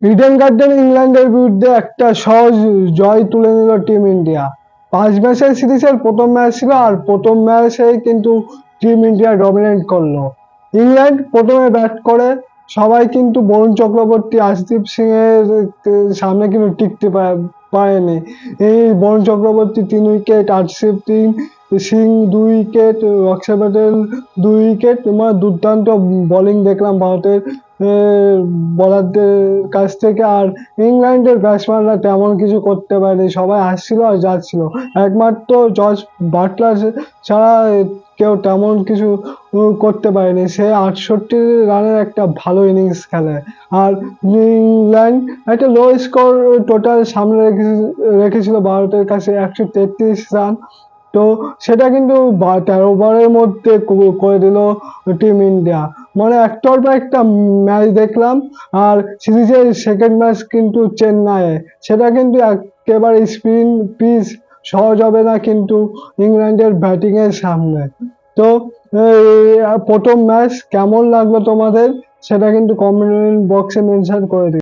Eden garden ইংল্যান্ডের বিরুদ্ধে একটা সহজ জয় তুলে নিল টিম ইন্ডিয়া। 5 ম্যাচের সিরিজের প্রথম ম্যাচ ছিল, আর প্রথম ম্যাচেই কিন্তু টিম ইন্ডিয়া ডমিনেট করলো। ইংল্যান্ড প্রথমে ব্যাট করে, সবাই কিন্তু বরুণ চক্রবর্তী, আশদীপ সিং এর সামনে কিন্তু টিকতে পারেনি। এই বরুণ চক্রবর্তী 3 উইকেট, আশদীপ সিং 2 উইকেট, অক্ষর প্যাটেল 2 উইকেট। তোমার দুর্দান্ত বোলিং দেখলাম ভারতের বলারদের কাছ থেকে। আর ইংল্যান্ডের ব্যাটসম্যানরা তেমন কিছু করতে পারেনি, সবাই আসছিল আর যাচ্ছিল। একমাত্র জর্জ বাটলার ছাড়া কেউ তেমন কিছু করতে পারেনি। সে 68 রানের একটা ভালো ইনিংস খেলে। আর ইংল্যান্ড একটা লো স্কোর টোটাল সামনে রেখেছিল ভারতের কাছে 133 রান। তো সেটা কিন্তু 13 ওভারের মধ্যে করে দিল টিম ইন্ডিয়া। মানে একতরফা একটা ম্যাচ দেখলাম। আর সিরিজের সেকেন্ড ম্যাচ কিন্তু চেন্নাইয়ে, সেটা কিন্তু একেবারে স্পিন পিচ, সহজ হবে না কিন্তু ইংল্যান্ডের ব্যাটিং এর সামনে। তো প্রথম ম্যাচ কেমন লাগলো তোমাদের, সেটা কিন্তু কমেন্ট বক্সে মেনশন করে দিও।